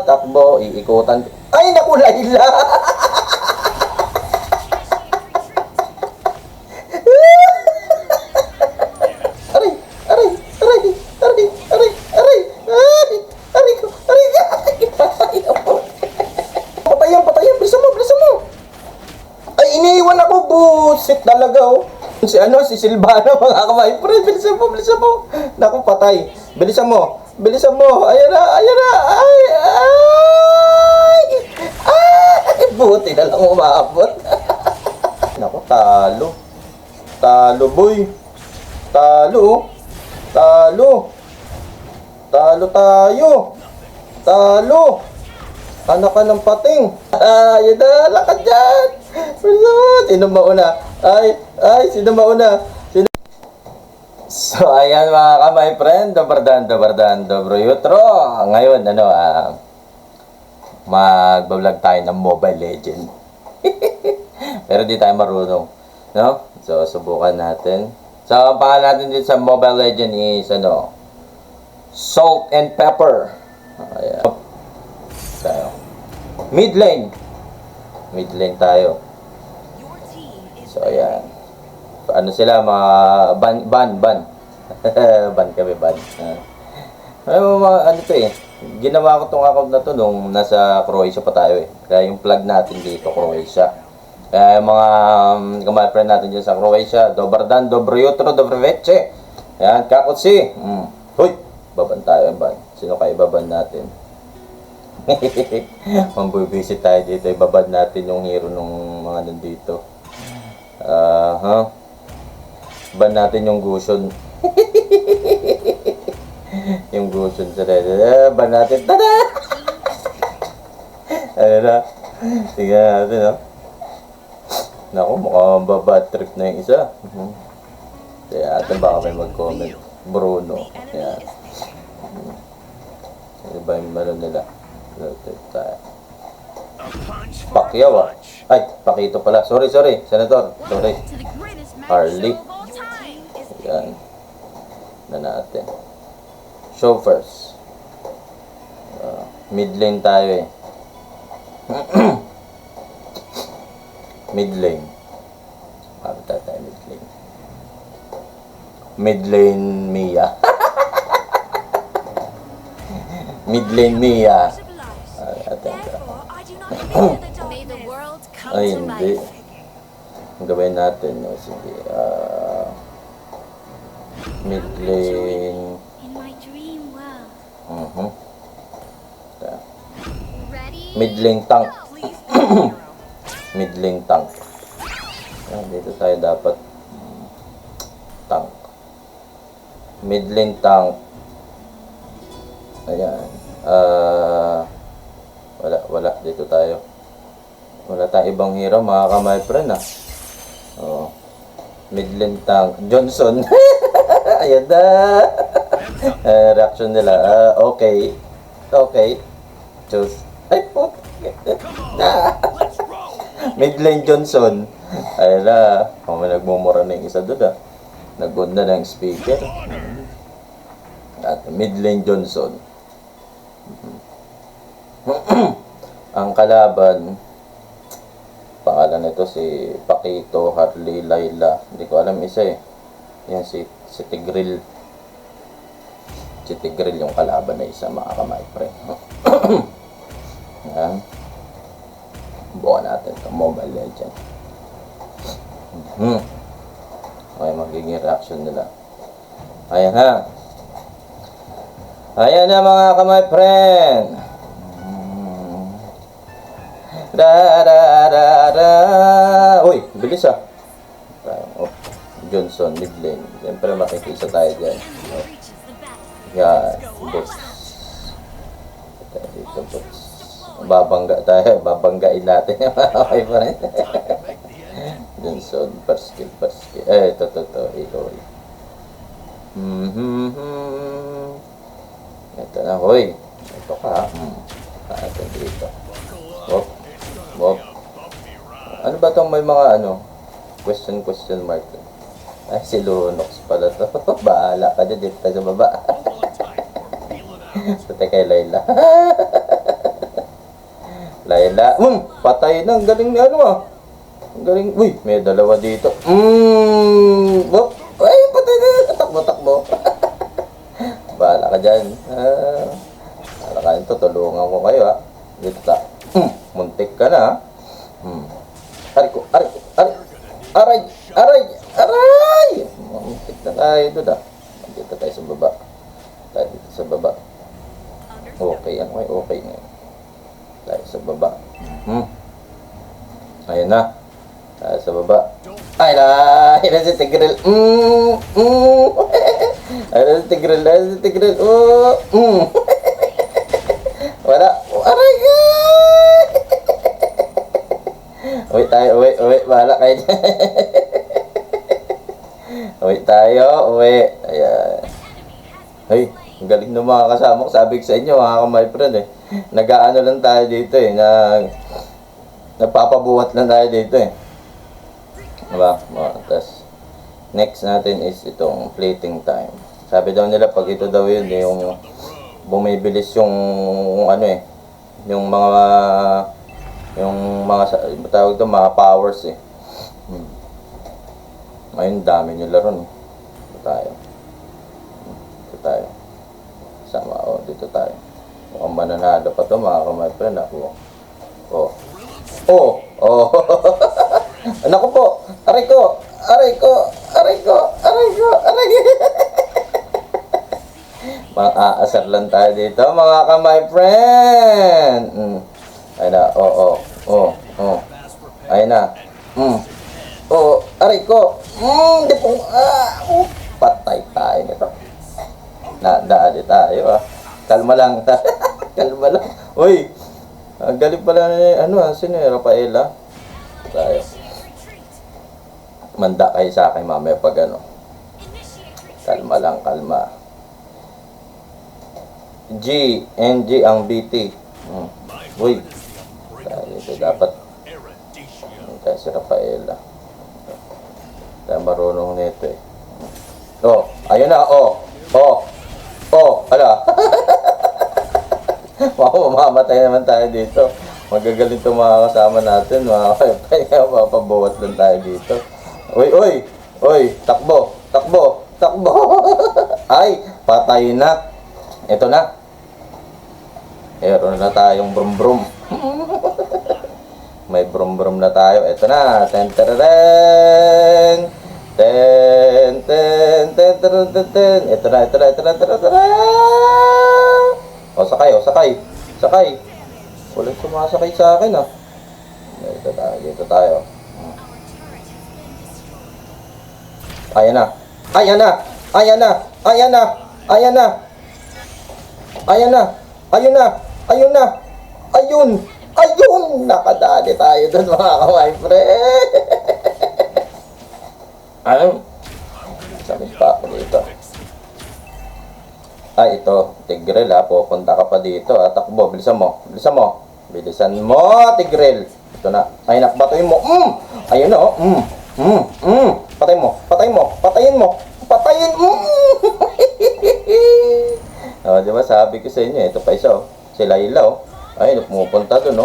takbo, iikutan. Ay, naku, Layla! Aray, aray, aray, aray, aray, aray, aray, aray ko, aray ka! Patayan, patayan, bilisan mo, bilisan mo! Ay, iniiwan ako, busit talaga, oh. Si Silvano, mga kamay, pre, bilisan mo, bilisan mo. Naku, patay. Bilisan mo, bilisan mo. Ayan na, ayan na. Ay, ay, ay. Buti na lang umabot. Naku, talo. Talo, boy. Talo. Talo. Talo tayo. Talo. Anak ka ng pating. Ayan na, lakad dyan. Sino mauna? Ay, sino mauna? Sino? So, ayan mga kamay friend, dobardan, dobro yutro. Ngayon, magbablog tayo ng Mobile Legend. Pero di tayo marunong, no? So, subukan natin. So, ang pangalan natin dito sa Mobile Legend is, Salt and Pepper. Ayan. Tayo. Mid lane. Mid lane tayo. So, ayan. Ano sila, mga ban. Ban kami, ban. Ay, ano to eh. Ginawa ko tong account na to nung nasa Croatia pa tayo eh. Kaya yung plug natin dito, Croatia. Kaya yung mga kamay friend natin dyan sa Croatia, Dobardan, Dobro Jutro, Dobro Veche. Ayan, Kakotsi. Hoy, baban tayo, ban. Sino kayo baban natin? Mambubisit tayo dito, ibabad natin yung hero nung mga nandito. Ban natin yung Gusion. Yung Gusion sa ban natin. Tada! Ayun na. Tingnan natin, no? Naku, mukhang babad trip na yung isa. Kaya atin baka may mag-comment. Bruno. Ayan. Ano ba yung malo nila? Pacquiao ah. Ay, Pakito pala. Sorry, Senator. Sorry. Harley. Ayan. Na natin. Show first. Mid lane tayo eh. Mid lane. Kapit tayo mid lane. Mid lane Mia. Mid lane Mia. Ay, hindi. Ang gawin natin, no? Sige. Mid lane. Mid lane tank. Mid lane tank. Ayan, dito tayo dapat tank. Mid lane tank. Ayan. Wala. Dito tayo. Wala tayong ibang hero, mga kamay friend, ah. Oh. Mid lane tank. Johnson. Ayan na. Reaction nila. Okay. Choose. Ay, po. Mid lane Johnson. Ayan na. May nagmumura na yung isa doon, ah. Nag-on na ng speaker. At mid lane Johnson. Ang kalaban, pangalan nito si Pakito, Harley, Layla. Hindi ko alam isa eh. Yan si Tigril. Si Tigril yung kalaban na isa, mga kamay pre. Yan. Bukan natin ito, Mobile Legend. Okay, magiging reaction nila. Ayan ha. Ayan na mga kamay friend. Uy, bilis ah. Oh, Johnson, mid lane. Siyempre makikisa tayo dyan. Oh. Yan, boss. Dito, boss. Babangga tayo. Babanggain natin. Okay pa rin. Johnson, first kill. Ito. Ihoy. Ito na, hoy. Ito ka. Ito dito. Bob. Ano ba itong may mga question mark? Ay, si Lunox pala to. Bahala ka dyan dito sa baba. Sa kay Layla. Rafaela. Patay na. Ang galing ni ano ah. Ang galing. Uy, may dalawa dito. Ay, patay na. Takbo-takbo. Bahala ka dyan. Bahala ka dyan. Tutulungan ko kayo ha. Dito ta. Muntik ka na ha. Aray ko. Aray. Aray. Aray. Aray. Muntik na tayo doon ha. Dito tayo sa baba. Tayo dito sa baba. Okay. Okay na yun. Tayo sa baba. Ayun na. Tayo sa baba. Ay na! Ayun si Tigril. Ayun si Tigril. Ayun si Tigril. Wala. Aray ka! Uwi tayo. Uwi. Bahala kayo dyan. Uwi tayo. Uwi. Ayan. Ay, ang galing ng mga kasama ko. Sabi ko sa inyo, mga my friend eh. Nag-aano lang tayo dito eh. Nagpapabuhat lang tayo dito eh. Diba? Tapos, next natin is itong plating time. Sabi daw nila, pag ito daw yun, yung bumibilis yung ano eh. Yung mga tawag ito, mga powers eh. Ayun, dami nila ron. Dito tayo. Dito tayo. Sama, dito tayo. Mukhang mananalo pa ito, mga kamay friend. Naku po! Aray ko! Maaasar lang tayo dito, mga kamay friend! Ayun na, ayun na. Aray ko! Di po, patay tayo nito. Nadali tayo Kalma lang. Kalma lang. Uy! Ang galing pala ni, sino yung Rafaela? Tayo. Manda kayo sa akin mamaya pag Kalma lang, kalma. NG ang BT. Uy. Ito dapat. Kaya si Rafaela. Tayo marunong nito eh. Ayun na, ala. Mamamatay naman tayo dito. Magagaling itong mga kasama natin. Kaya mapabuhat lang tayo dito. Uy, takbo. Ay, patay na. Ito na. Meron na tayong brum-brum. May brum-brum na tayo. Ito na. Ten. Ito na. Sakay. Walang sumasakay sa akin Dito tayo. Ayan na. Ayun! Nakadali tayo doon, mga kaway friend. Sakit pa ako dito. Ito, Tigril pupunta ka pa dito takbo, bilisan mo, Tigril. Ito na, batuin mo, ayun na patayin mo, diba sabi ko sa inyo, ito pa isa si Layla pumupunta dun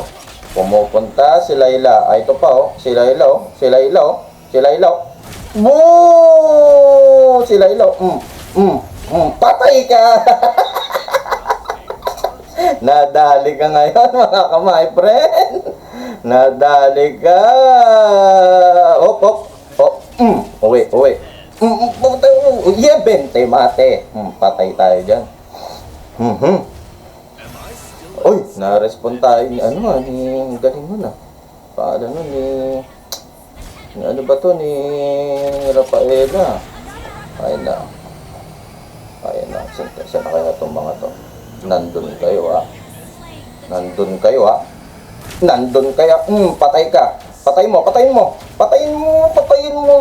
pumupunta si Layla, ito pa si Layla Woo! Si Layla patay ka. Nadali ka ngayon, mga kamay friend. Nadali ka. Uwi. Bente mate. Patay tayo dyan. Uy, na-respond tayo ni galing mo na. Paano ni ni Rafaela. Ayun na. Saan na kaya itong mga to? Nandun kayo patay ka. Patayin mo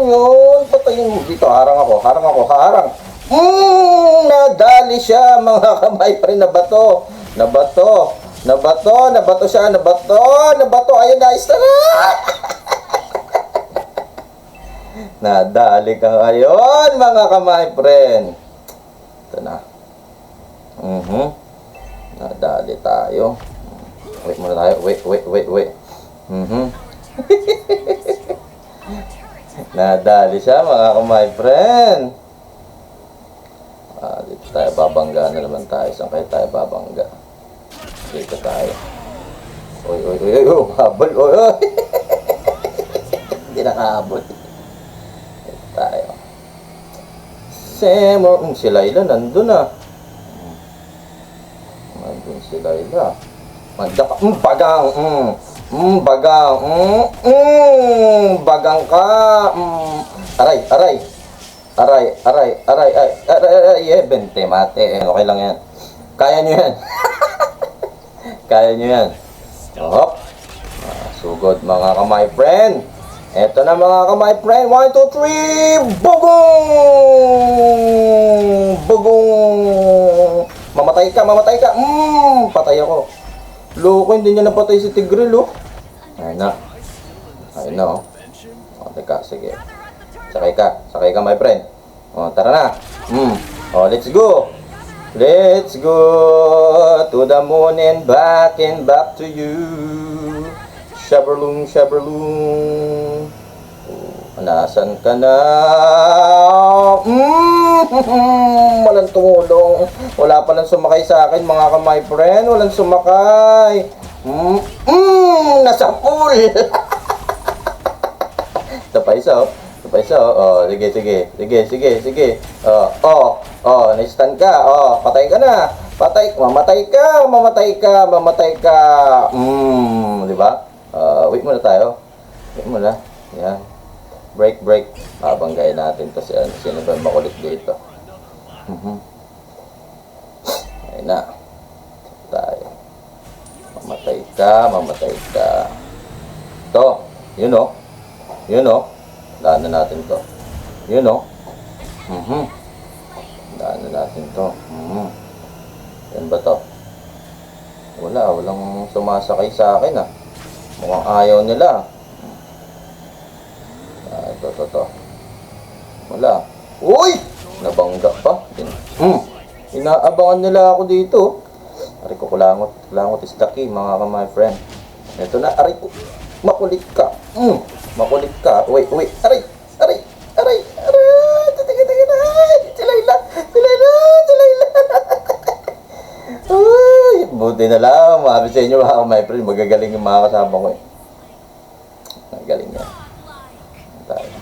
yun. Dito, harang ako. Nadali siya, mga kamay friend. Nabato siya. Ayun na, nadali ka ngayon, mga kamay friend. Ito na. Nadali tayo. Wait muna tayo. Wait. Nadali siya, mga ka-my friend. Dito tayo babangga na naman tayo. Saan kayo tayo babangga? Dito tayo. Uy, habol. Uy. Hindi nakahabol. Dito tayo. Si Layla nandun na. Nandun si Layla. Bagang. Bagang ka. Aray. Bente mate. Okay lang yan. Kaya nyo yan. Kaya nyo yan. Hop. Sugod mga ka-my friend. Eto na mga ka-my friend. 1, 2, 3. Bugong. Mamatay ka. Patay ako. Loko, hindi niya napatay si Tigreal, oh. Ayun na, oh. Teka, sige. Sakay ka, my friend. Tara na. Let's go. Let's go to the moon and back to you. Shaberlung. Nasaan ka na? Walang tumulong. Wala palang sumakay sa akin, mga ka-my friend. Walang sumakay. Nasa pool. Ito pa isa, oh. Sige. Na-stun ka. Patay ka na. Mamatay ka. Di ba? Wait muna tayo. Yan. Break. Babanggain natin to sino ba makulit dito. Ayun na. Tayo. Mamatay ka. To. Yun o. Daanan natin to. Yun o. Daanan natin to. Yan ba to? Walang sumasakay sa akin, ah. Mukhang ayaw nila. Ito. Wala. Uy! Nabangga pa. Inaabangan nila ako dito. Aray ko, kulangot is the key, mga ka-my friend. Ito na, aray ko. Makulit ka. Wait. Aray. Si Layla. Uy, buti na lang. Mahabi sa inyo, mga ka-my friend. Magagaling yung mga kasama ko, eh. Magaling yan. Tayo.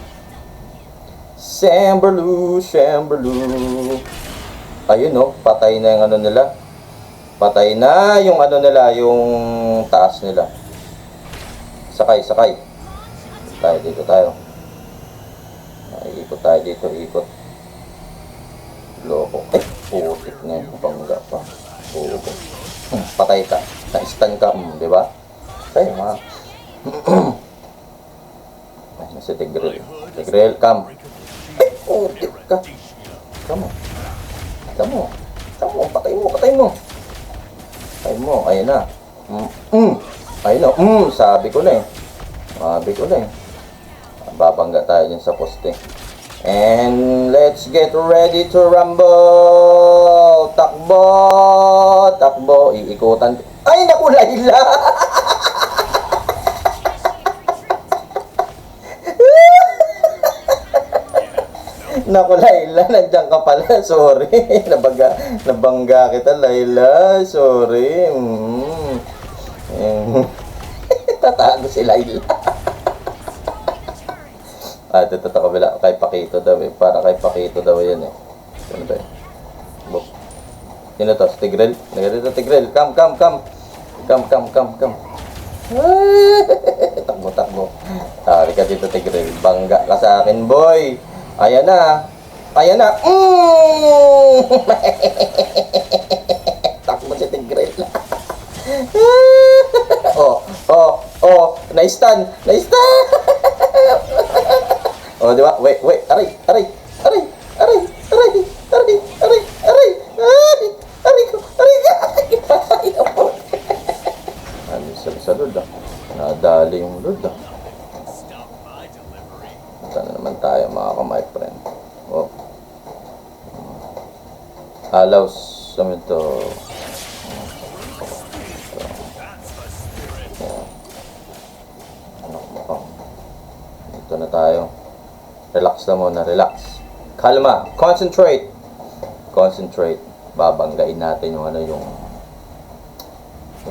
Shamberloo. Ayun, no, patay na yung ano nila. Patay na yung ano nila, yung taas nila. Sakay. Tayo. Ikot tayo dito. Loko. Putik na yung bangga pa. Patay ka. Na-stun ka, di ba? Tayo, mga. Si Tigreal, come. Putik ka. Come on. Patay mo. Ayun na. Sabi ko na eh. Babangga tayo dyan sa poste. And let's get ready to rumble. Takbo. Iikutan. Ay, naku, Layla. Naku, Layla, nandiyan ka pala. Sorry. Nabangga kita, Layla. Sorry. Tatago si Layla. Ito kabila. Kay Pakito daw, eh. Para kay Pakito daw yan, eh. Ano ba, eh? Sino to? Si Tigreal? Nagarito, Tigreal. Come. Takbo. Tari ka dito, Tigreal. Bangga ka sa akin, boy. Ayan na. Takbo si Tigreal. Na-stun. Di ba? Wait. Aray. Ano sa load, ah. Nadali yung load, ah. Saan naman tayo, mga ka-my friend? Alaws. Sabi ito. tayo. Relax na muna, relax. Kalma, concentrate. Concentrate. Babanggain natin yung ano, yung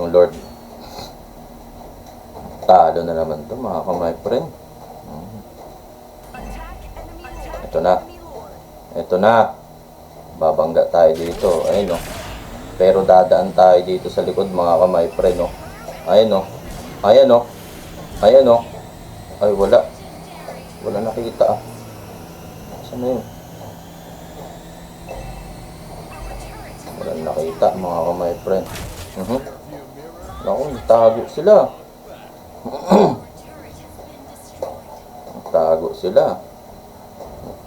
Lord. Talo na naman to mga kamay friend. Ito na. Ito na. Babangga tayo dito. Ayun, no. Pero dadaan tayo dito sa likod mga kamay friend, no. Ayun, no. Ayan, no. Ayan, no. Ay, wala. Wala nakikita, ah. Saan na yun? Wala nakita mga kamay friend. Naku, tago sila. Tago sila.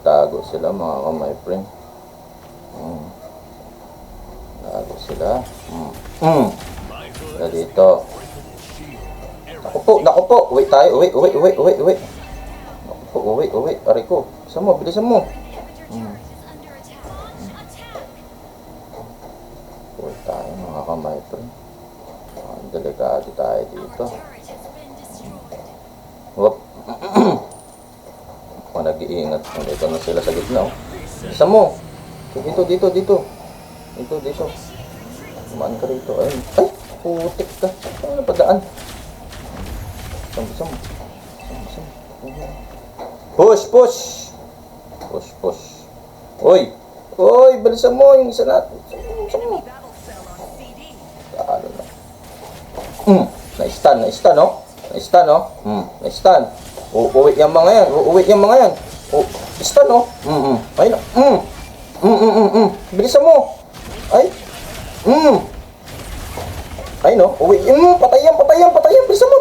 Tago sila mga kamay friend. Tago sila. Sila dito. Naku po. Uwi tayo. Uwi. Naku po, uwi. Aray ko. Bilisan mo. Uwi tayo mga kamay friend. Delikado tayo dito. Whoop. Kung nag-iingat. Dito na sila sa gitna. Bilisan mo. Dito. Dito. Tumaan ka rito. Ay, putik ka. Ano pa daan? Sam. Push. Oy, bilisan mo yung isa natin. Bilisan mo. Talo na. Na-stun, no? Na-stun. Uuwi yung mga yan. Stun, no? Ayun na. Bilisan mo. Ay. Ay, no? Uwi. Patayan. Bilisan mo.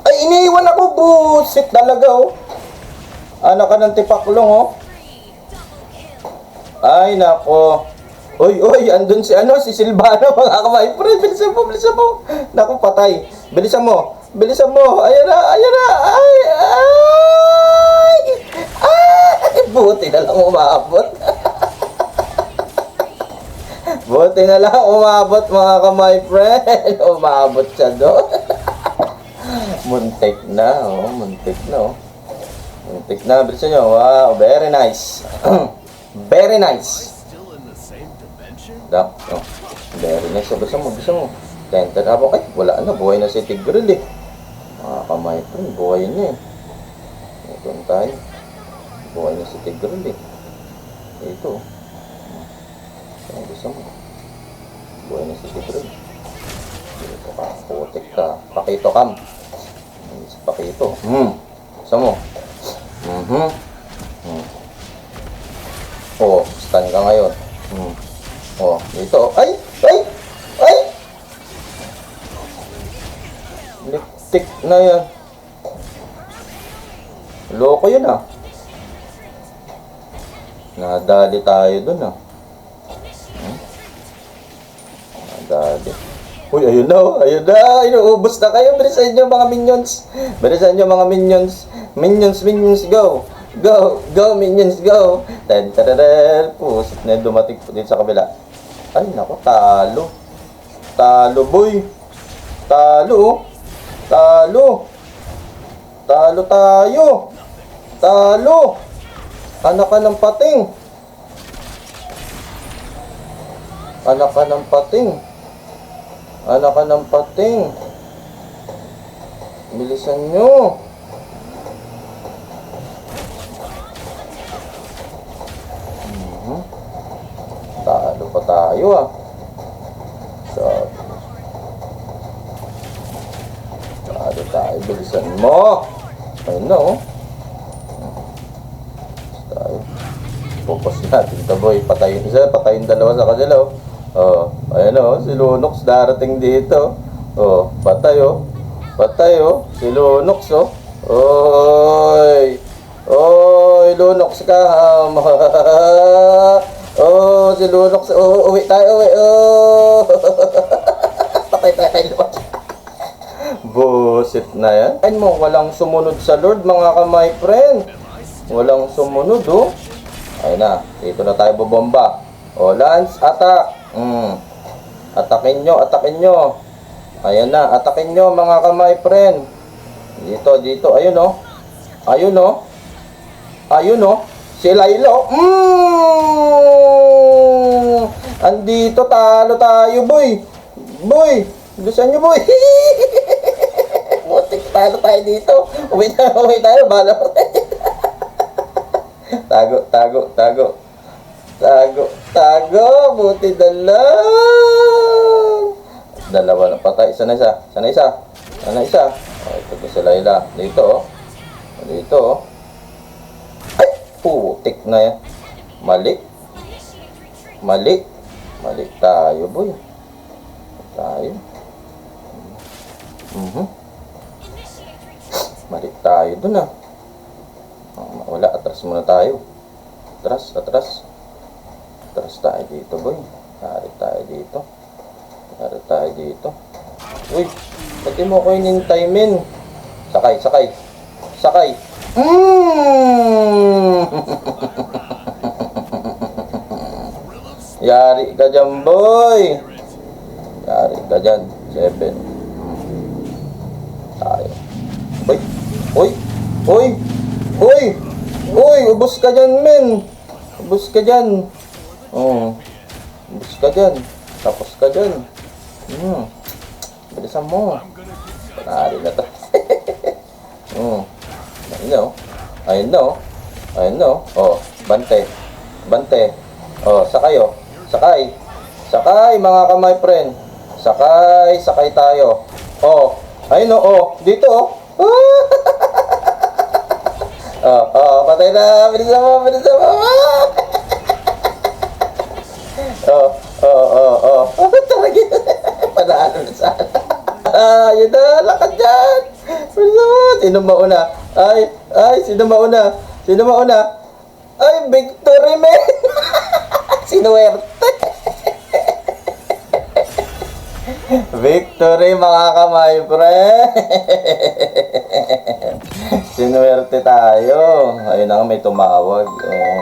Ay, iniiwan ako. Busit talaga, oh. Anak ka ng tipaklong, oh. Ay, nako. Oy, andun si Silvano, mga kamay friend. Bilisan mo. Naku, patay. Bilisan mo. Ayan na. Ay, buti na lang umabot. Buti na lang umabot, mga kamay friend. Umabot siya doon. Muntik na. Bilisan nyo. Wow, very nice. Very nice. Very nice. Bilisan mo. Tenter ako. Ay, wala na. Buhay na si Tigril, eh. Mga kamay friend, buhay niya, eh. Ito tayo. Buhay na si Tigril, eh. Ito. Bilisan mo. Buhay na si Tigril. Dito ka. Putik ka. Pakito kam. Pakito. Bilisan mo. Stun ka ngayon. Dito. Ay! Liktik na yan. Loko yun, ah. Nadali tayo dun, ah. Nadali. Uy, ayun na. Inuubos na kayo. Bilisan nyo mga minions. Minions, go. Go, minions, go. Pusit na dumating po dito sa kabila. Ay, naku, talo. Talo, boy. Talo tayo. Talo. Anak ka ng pating. Bilisan nyo. Talo pa tayo, ah. Talo tayo. Bilisan mo. Ayun na, oh. Tayo. Focus natin ito, boy. Patayin isa, patayin dalawa sa kanila, oh. Ayan, oh. Si Lunox darating dito. Patay, oh. Si Lunox, oh. Oy, Lunox ka. Si Lunox. Uwi tayo. Patay tayo. Busit na yan. Ayun mo, walang sumunod sa Lord, mga kamay friend. Walang sumunod, oh. Ayun na. Dito na tayo bobomba. Lance, attack. Atakin nyo. Ayan na. Atakin nyo, mga kamay friend. Dito. Ayun, oh. Ayun oh. Ayun oh. Si Lilo. Andito, talo tayo, boy. Boy, gusto nyo, boy. Butik, talo tayo dito. Uwi tayo, bala mo. Tago, tago, tago. Tago, tago. Buti dalang. Dalawa na patay. Isa na isa. Isa na isa. Isa na isa. Oh, ito ko si Layla. Dito, oh. Dito, oh. Ay, putik na yan. Mali. Mali. Mali tayo, boy. Tayo. Mali tayo dun, ah. Wala, atras muna tayo. Atras, atras. Atras tayo dito, boy. Tarik tayo dito. Tarik tayo dito. Uy, pati mo ko inintay, men. Sakay, sakay. Sakay. Yari ka dyan, boy. Yari ka dyan. 7. Tayo. Uy. Uy. Uy. Uy. Uy. Ubus ka dyan, men. Ubus ka dyan. Oh. Ubus ka dyan. Tapos ka dyan. Bilisan mo. Panari na to. Ayun na, oh. Ayun na, oh. Ayun na, oh. Oh, bante. Bante. Oh, sakay, oh. Sakay. Sakay, mga kamay friend. Sakay, sakay tayo. Oh, ayun, oh. Dito, oh. Patay na. Bilisan mo, bilisan mo. Taragin. Panaano na sana. Yun na, lakad dyan. Bilisan mo. Sino mauna? Ay, sino mauna? Sino mauna? Ay, victory, man. Sinuwerte. Victory, mga kamay, pre. Sinuwerte tayo. Ayun na nga, may tumawag. Oh.